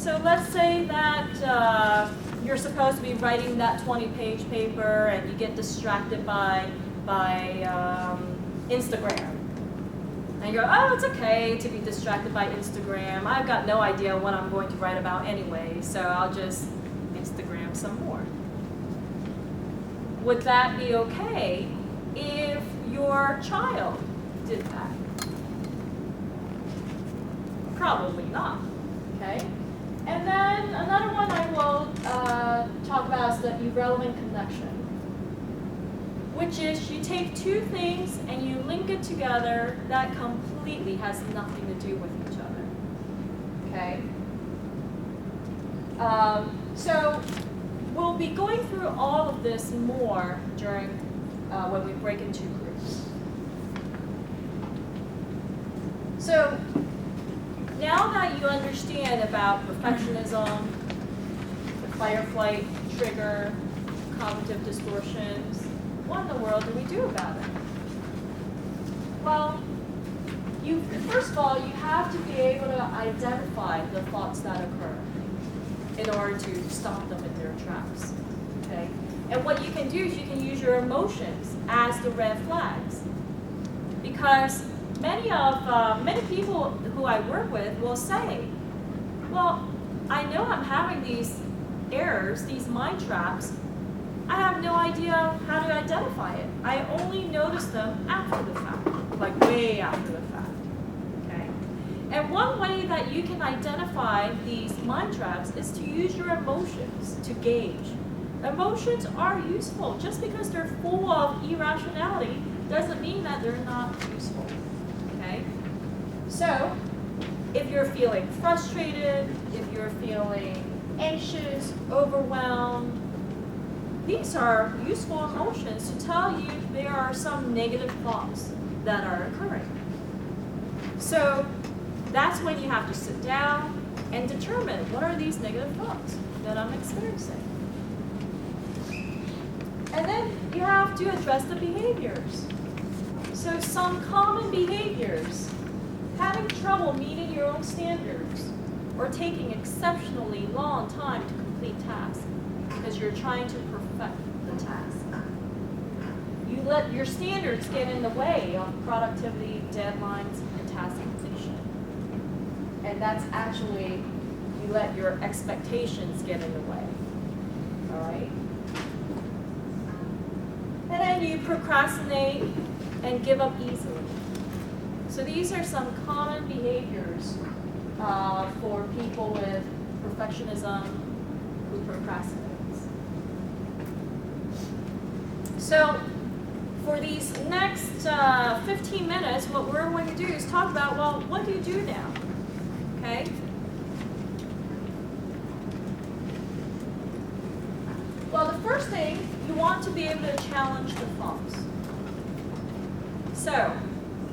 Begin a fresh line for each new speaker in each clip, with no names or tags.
So let's say that you're supposed to be writing that 20-page paper and you get distracted by Instagram. And you go, oh, it's okay to be distracted by Instagram. I've got no idea what I'm going to write about anyway, so I'll just Instagram some more. Would that be okay if your child did that? Probably not, okay? And then another one I will talk about is the irrelevant connection, which is you take two things and you link it together that completely has nothing to do with each other, okay? So we'll be going through all of this more during when we break into groups. So now that you understand about perfectionism, the fight-or-flight trigger, cognitive distortions, what in the world do we do about it? Well, first of all, you have to be able to identify the thoughts that occur in order to stop them in their tracks, okay? And what you can do is you can use your emotions as the red flags, because many people who I work with will say, well, I know I'm having these errors, these mind traps. I have no idea how to identify it. I only notice them after the fact, like way after the fact, okay? And one way that you can identify these mind traps is to use your emotions to gauge. Emotions are useful. Just because they're full of irrationality doesn't mean that they're not useful, okay? So, if you're feeling frustrated, if you're feeling anxious, overwhelmed, these are useful emotions to tell you there are some negative thoughts that are occurring. So that's when you have to sit down and determine what are these negative thoughts that I'm experiencing. And then you have to address the behaviors. So some common behaviors: having trouble meeting your own standards, or taking exceptionally long time to complete tasks because you're trying to perfect the task. You let your standards get in the way of productivity, deadlines, and task completion. And that's actually, you let your expectations get in the way. All right? And then you procrastinate and give up easily. So these are some common behaviors for people with perfectionism who procrastinates. So for these next 15 minutes, what we're going to do is talk about, well, what do you do now? Okay? Well, the first thing, you want to be able to challenge the thoughts. So,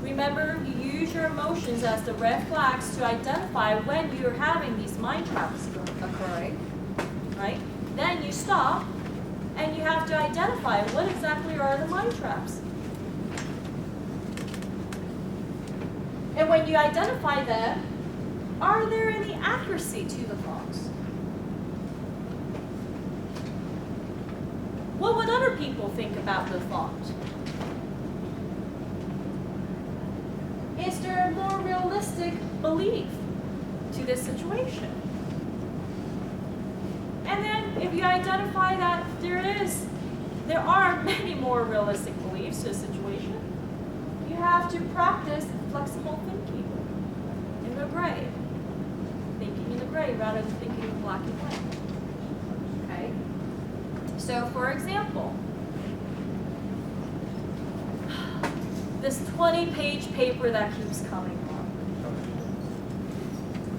remember, you use your emotions as the red flags to identify when you're having these mind traps occurring, right? Then you stop, and you have to identify what exactly are the mind traps. And when you identify them, are there any accuracy to the thoughts? What would other people think about the thought? Is there a more realistic belief to this situation? And then if you identify that there are many more realistic beliefs to a situation, you have to practice flexible thinking in the gray. Thinking in the gray rather than thinking in black and white. Okay? So for example, this 20-page paper that keeps coming on.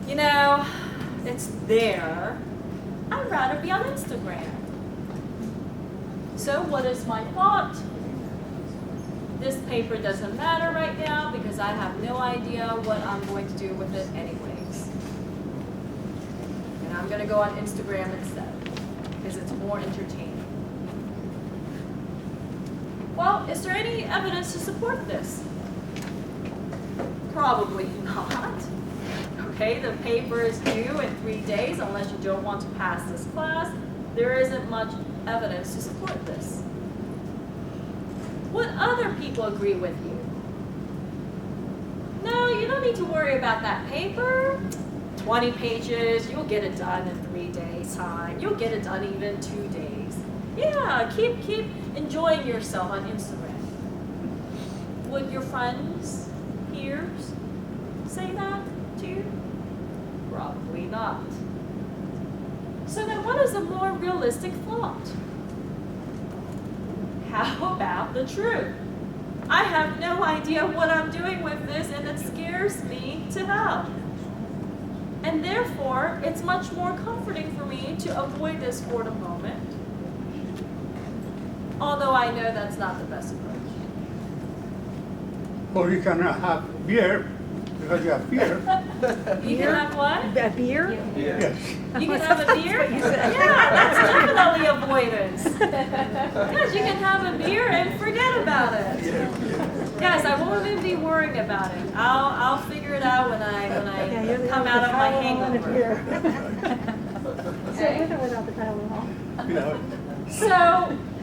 You know, it's there. I'd rather be on Instagram. So what is my thought? This paper doesn't matter right now because I have no idea what I'm going to do with it anyways. And I'm going to go on Instagram instead because it's more entertaining. Well, is there any evidence to support this? Probably not. okay? The paper is due in 3 days unless you don't want to pass this class. There isn't much evidence to support this. Would other people agree with you? No, you don't need to worry about that paper. 20 pages, you'll get it done in 3 days' time. You'll get it done even 2 days. Yeah, keep enjoying yourself on Instagram. Would your friends, peers, say that to you? Probably not. So then what is a more realistic thought? How about the truth? I have no idea what I'm doing with this and it scares me to hell. And therefore, it's much more comforting for me to avoid this for the moment. Although I know that's not the best approach.
Or you can have beer because you have fear.
You can have what?
A beer?
Yes.
You can have a beer? Yeah, that's definitely avoidance. Yes, you can have a beer and forget about it. Yes, I won't even be worrying about it. I'll figure it out when I come out of my hangover.
So with or without the Tylenol?
Yeah.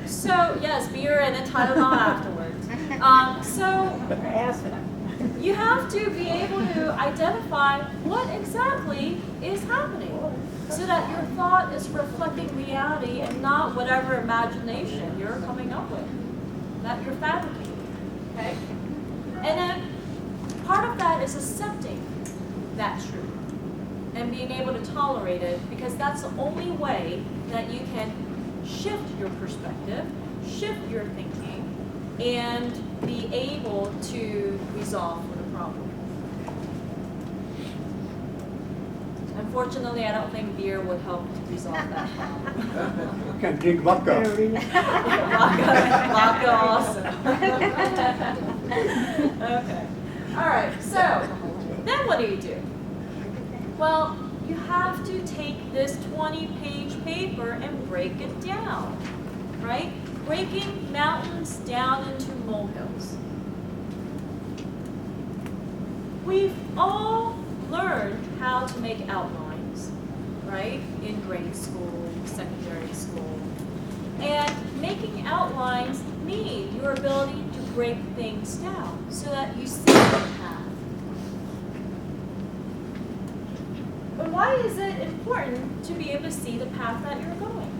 So yes, beer and then Tylenol afterwards. You have to be able to identify what exactly is happening so that your thought is reflecting reality and not whatever imagination you're coming up with, that you're fabricating, okay? And then part of that is accepting that truth and being able to tolerate it because that's the only way that you can shift your perspective, shift your thinking, and be able to resolve the problem. Unfortunately, I don't think beer would help to resolve that problem.
You can drink vodka.
Vodka also. Okay. All right, so then what do? Well, you have to take this 20-page paper and break it down, right? Breaking mountains down into molehills. We've all learned how to make outlines, right? In grade school, secondary school. And making outlines need your ability to break things down so that you see the path. But why is it important to be able to see the path that you're going?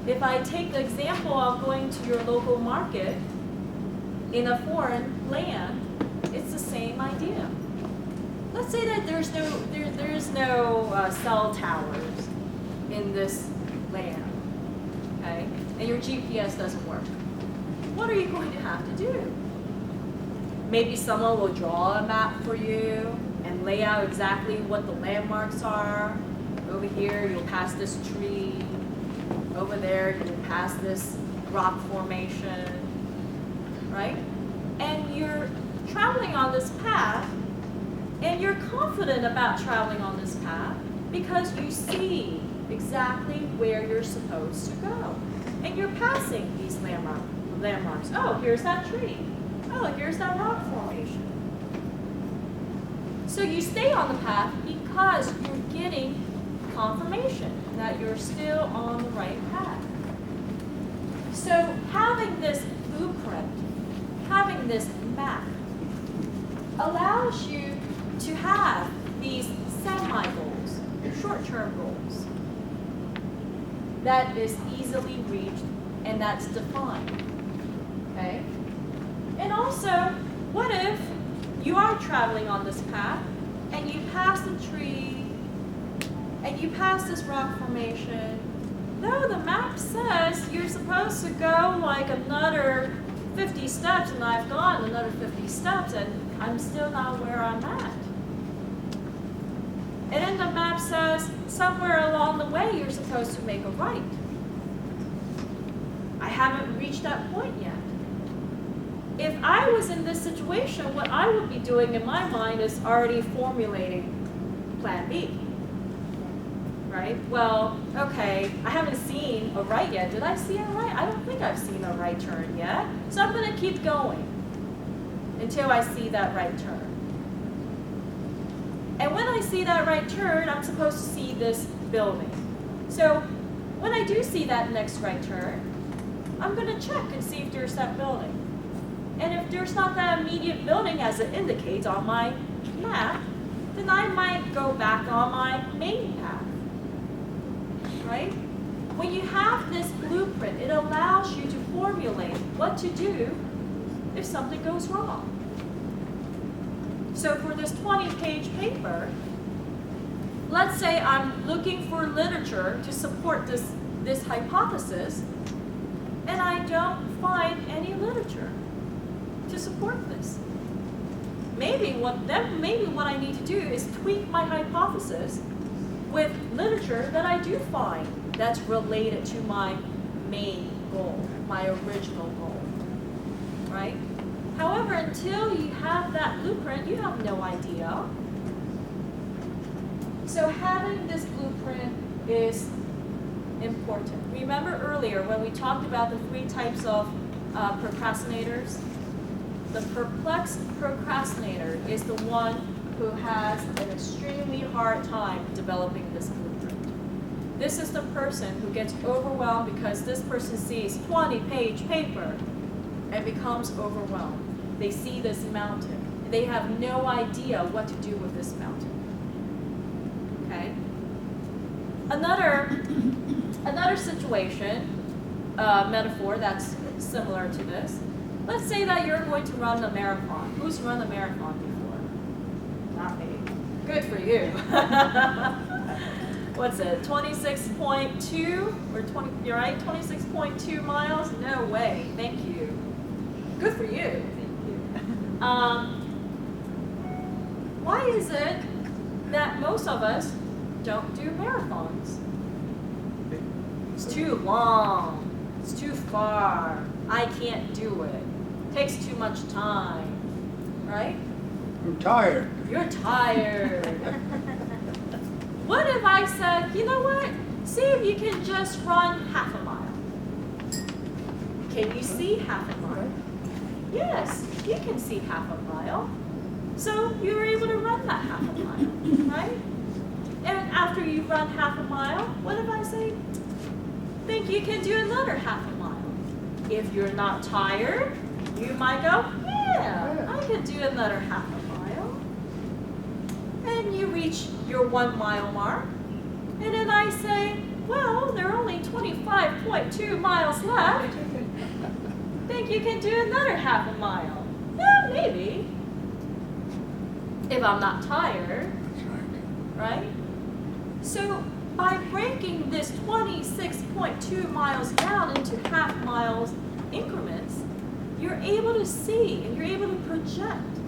If I take the example of going to your local market in a foreign land, it's the same idea. Let's say that there's no cell towers in this land, okay? And your GPS doesn't work. What are you going to have to do? Maybe someone will draw a map for you and lay out exactly what the landmarks are. Over here, you'll pass this tree. Over there, you'll pass this rock formation, right? And you're traveling on this path, and you're confident about traveling on this path because you see exactly where you're supposed to go. And you're passing these landmarks. Oh, here's that tree. Oh, here's that rock formation. So you stay on the path because you're getting confirmation that you're still on the right path. So having this blueprint, having this map, allows you to have these semi-goals, short-term goals, that is easily reached and that's defined, okay? And also, what if you are traveling on this path and you pass the tree and you pass this rock formation? No, the map says you're supposed to go like another 50 steps, and I've gone another 50 steps, and I'm still not where I'm at. And then the map says somewhere along the way you're supposed to make a right. I haven't reached that point yet. If I was in this situation, what I would be doing in my mind is already formulating plan B. Right? Well, okay, I haven't seen a right yet. Did I see a right? I don't think I've seen a right turn yet. So I'm going to keep going until I see that right turn. And when I see that right turn, I'm supposed to see this building. So when I do see that next right turn, I'm going to check and see if there's that building. And if there's not that immediate building as it indicates on my map, then I might go back on my main path, right? When you have this blueprint, it allows you to formulate what to do if something goes wrong. So for this 20-page paper, let's say I'm looking for literature to support this hypothesis, and I don't find any literature to support this. Maybe what I need to do is tweak my hypothesis with literature that I do find that's related to my main goal, my original goal, right? However, until you have that blueprint, you have no idea. So having this blueprint is important. Remember earlier when we talked about the 3 types of procrastinators? The perplexed procrastinator is the one who has an extremely hard time developing this blueprint. This is the person who gets overwhelmed because this person sees 20-page paper and becomes overwhelmed. They see this mountain. They have no idea what to do with this mountain. Okay? Another situation, metaphor that's similar to this. Let's say that you're going to run a marathon. Who's run a marathon before? Not me. Good for you. What's it? 26.2 or 20? You're right. 26.2 miles. No way. Thank you. Good for you. Why is it that most of us don't do marathons? It's too long. It's too far. I can't do it. Takes too much time, right?
I'm tired.
You're tired. What if I said, you know what? See if you can just run half a mile. Can you see half a mile? Yes, you can see half a mile. So you were able to run that half a mile, right? And after you run half a mile, what if I say, think you can do another half a mile? If you're not tired, you might go, yeah, I could do another half a mile. And you reach your 1 mile mark. And then I say, well, there are only 25.2 miles left. Think you can do another half a mile? Yeah, maybe. If I'm not tired, right? So by breaking this 26.2 miles down into half miles increments, you're able to see and you're able to project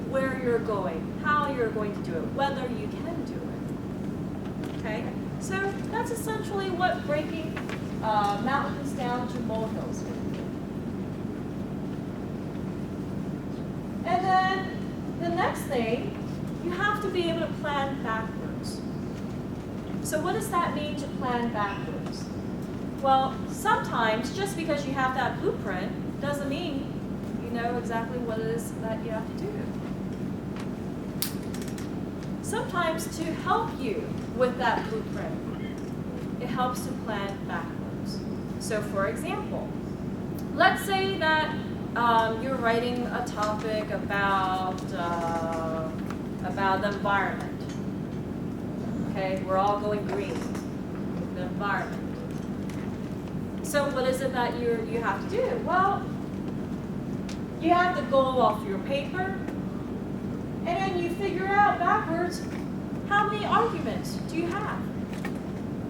where you're going, how you're going to do it, whether you can do it. Okay? So that's essentially what breaking mountains down to molehills is. And then the next thing, you have to be able to plan backwards. So what does that mean to plan backwards? Well, sometimes just because you have that blueprint doesn't mean you know exactly what it is that you have to do. Sometimes to help you with that blueprint, it helps to plan backwards. So for example, let's say that you're writing a topic about the environment. Okay, we're all going green, the environment. So what is it that you have to do? Well, you have to go off your paper, and then you figure out backwards how many arguments do you have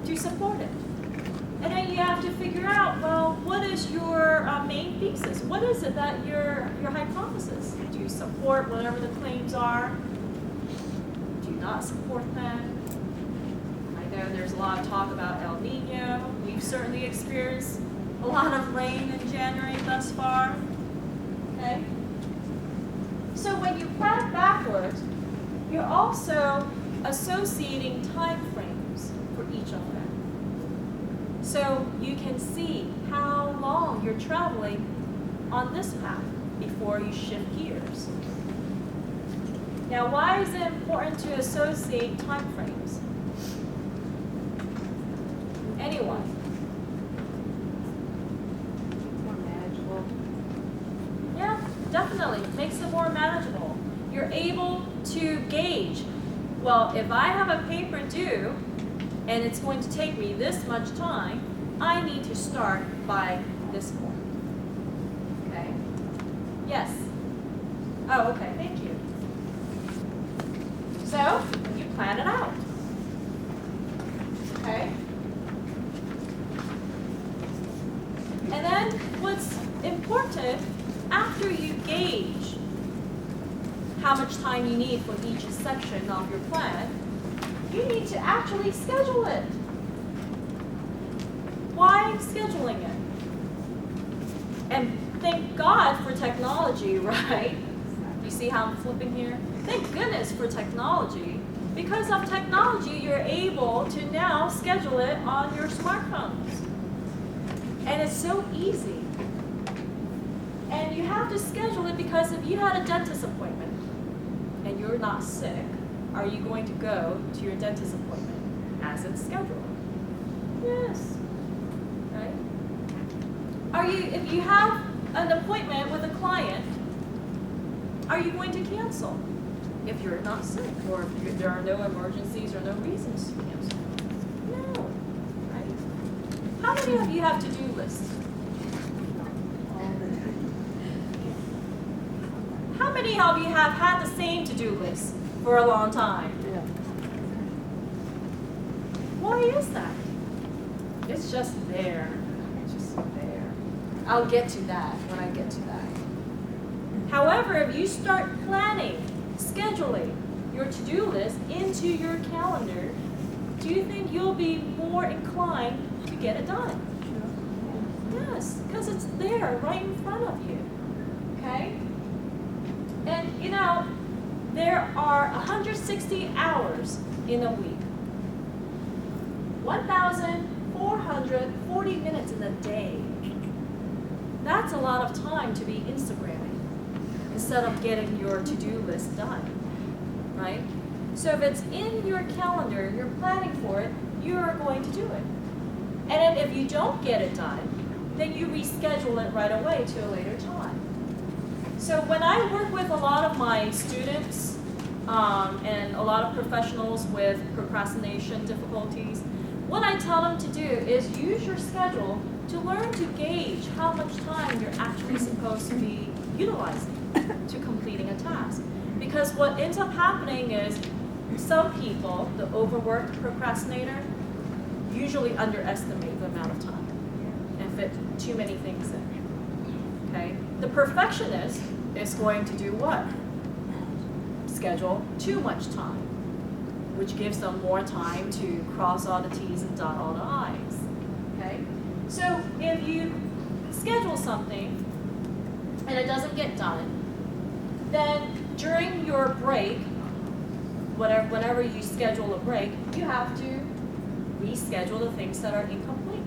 to support it. And then you have to figure out, well, what is your main thesis? What is it that your hypothesis? Do you support whatever the claims are? Do you not support them? I know there's a lot of talk about El Nino. We've certainly experienced a lot of rain in January thus far. Okay? So when you plan backwards, you're also associating time frames for each of them. So you can see how long you're traveling on this path before you shift gears. Now, why is it important to associate time frames? Anyone?
More manageable.
Yeah, definitely. Makes it more manageable. You're able to gauge, well, if I have a paper due and it's going to take me this much time, I need to start by this point. Okay? Yes? Oh, okay, thank you. So, you plan it out. Okay? And then what's important, after you gauge how much time you need for each section of your plan, you need to actually schedule it. Why scheduling it? And thank God for technology, right? You see how I'm flipping here? Thank goodness for technology. Because of technology, you're able to now schedule it on your smartphones. And it's so easy. And you have to schedule it because if you had a dentist appointment and you're not sick, are you going to go to your dentist appointment as it's scheduled? Yes. Right? If you have an appointment with a client, are you going to cancel if you're not sick or if there are no emergencies or no reasons to cancel? No. Right? How many of you have to-do lists? How many of you have had the same to-do list for a long time?
Yeah.
Why is that? It's just there. It's just there. I'll get to that when I get to that. However, if you start planning, scheduling your to-do list into your calendar, do you think you'll be more inclined to get it done? Yes, because it's there right in front of you. Okay? And you know, there are 160 hours in a week. 1,440 minutes in a day. That's a lot of time to be Instagramming instead of getting your to-do list done, right? So if it's in your calendar, you're planning for it, you're going to do it. And then if you don't get it done, then you reschedule it right away to a later time. So when I work with a lot of my students and a lot of professionals with procrastination difficulties, what I tell them to do is use your schedule to learn to gauge how much time you're actually supposed to be utilizing to completing a task. Because what ends up happening is some people, the overworked procrastinator, usually underestimate the amount of time and fit too many things in. Okay? The perfectionist is going to do what? Schedule too much time, which gives them more time to cross all the T's and dot all the I's. Okay? So if you schedule something and it doesn't get done, then during your break, whenever you schedule a break, you have to reschedule the things that are incomplete.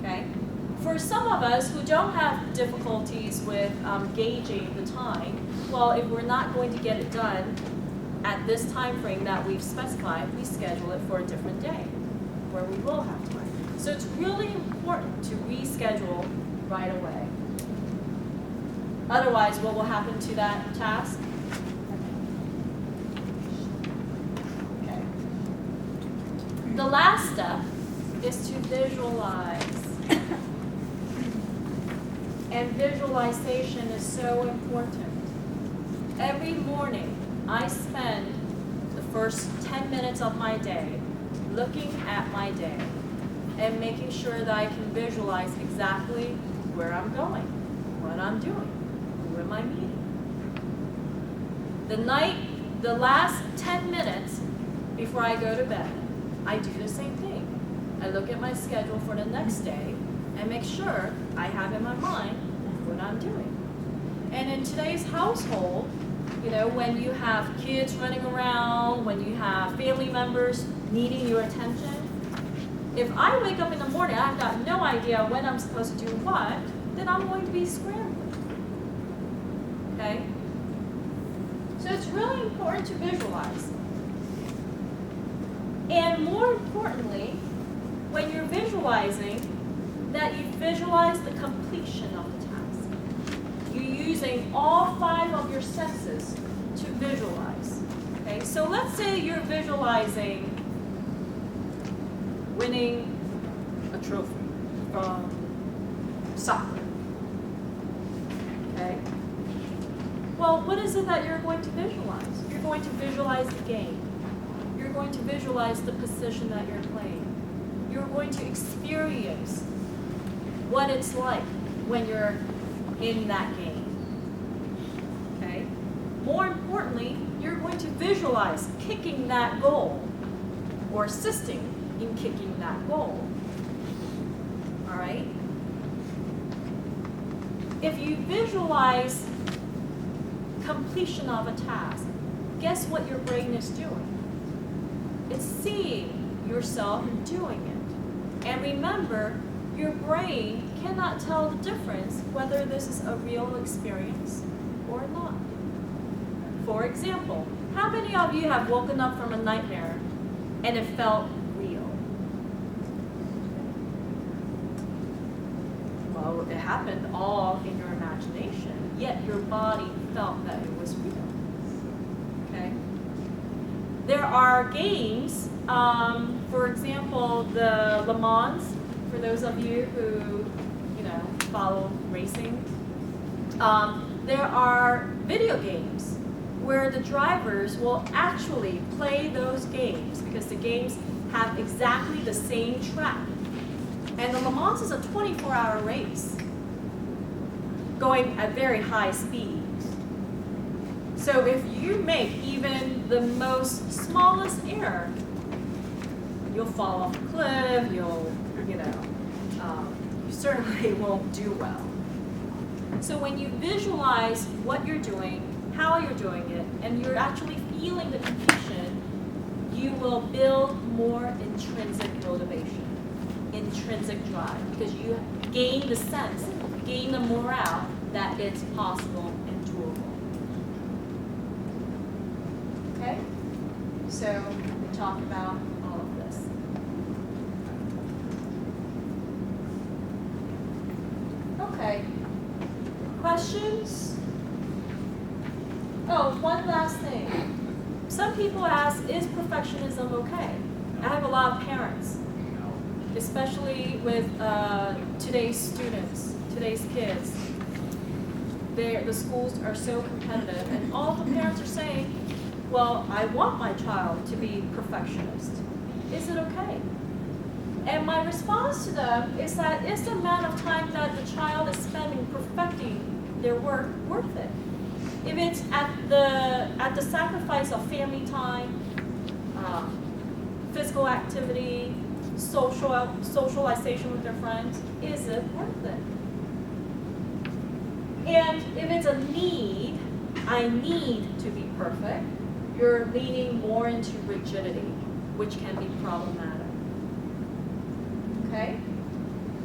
Okay? For some of us who don't have difficulties with gauging the time, well, if we're not going to get it done at this time frame that we've specified, we schedule it for a different day where we will have time. So it's really important to reschedule right away. Otherwise, what will happen to that task? Okay. The last step is to visualize. And visualization is so important. Every morning, I spend the first 10 minutes of my day looking at my day and making sure that I can visualize exactly where I'm going, what I'm doing, who am I meeting. The last 10 minutes before I go to bed, I do the same thing. I look at my schedule for the next day and make sure I have in my mind what I'm doing. And in today's household, you know, when you have kids running around, when you have family members needing your attention, if I wake up in the morning, I've got no idea when I'm supposed to do what, then I'm going to be scrambling. Okay? really important to visualize. And more importantly, when you're visualizing, that you visualize the completion of the task. You're using all 5 of your senses to visualize. Okay, so let's say you're visualizing winning a trophy from soccer. Okay? Well, what is it that you're going to visualize? You're going to visualize the game. You're going to visualize the position that you're playing. You're going to experience what it's like when you're in that game. Okay? More importantly, you're going to visualize kicking that goal or assisting in kicking that goal. All right? If you visualize completion of a task, guess what your brain is doing? It's seeing yourself doing it. And remember, your brain cannot tell the difference whether this is a real experience or not. For example, how many of you have woken up from a nightmare and it felt real? Well, it happened all in your imagination, yet your body felt that it was real. Okay? There are games, for example, the Le Mans, for those of you who, follow racing. There are video games where the drivers will actually play those games because the games have exactly the same track. And the Le Mans is a 24-hour race going at very high speeds. So if you make even the most smallest error, you'll fall off a cliff, you certainly won't do well. So when you visualize what you're doing, how you're doing it, and you're actually feeling the completion, you will build more intrinsic motivation, intrinsic drive, because you gain the sense, gain the morale that it's possible and doable. Okay? So we talked about all of this. Okay. Questions? Oh, one last thing. Some people ask, is perfectionism okay? I have a lot of parents, especially with today's students, today's kids. The schools are so competitive, and all the parents are saying, well, I want my child to be perfectionist. Is it okay? And my response to them is that is the amount of time that the child is spending perfecting their work worth it? If it's at the sacrifice of family time, physical activity, socialization with their friends, is it worth it? And if it's a need, I need to be perfect, you're leaning more into rigidity, which can be problematic. Okay?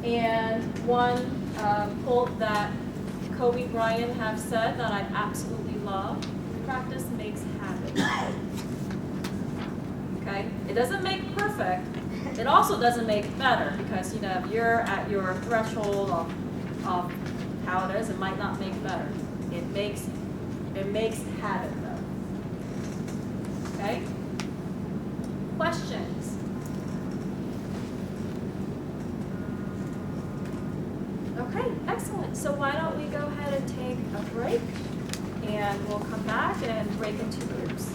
And one quote that Kobe Bryant have said that I absolutely love, practice makes habit. Okay? It doesn't make perfect. It also doesn't make better because, if you're at your threshold of how it is, it might not make better. It makes habit though. Okay? Questions? Okay, excellent. So why don't we go ahead and take a break, and we'll come back and break into groups.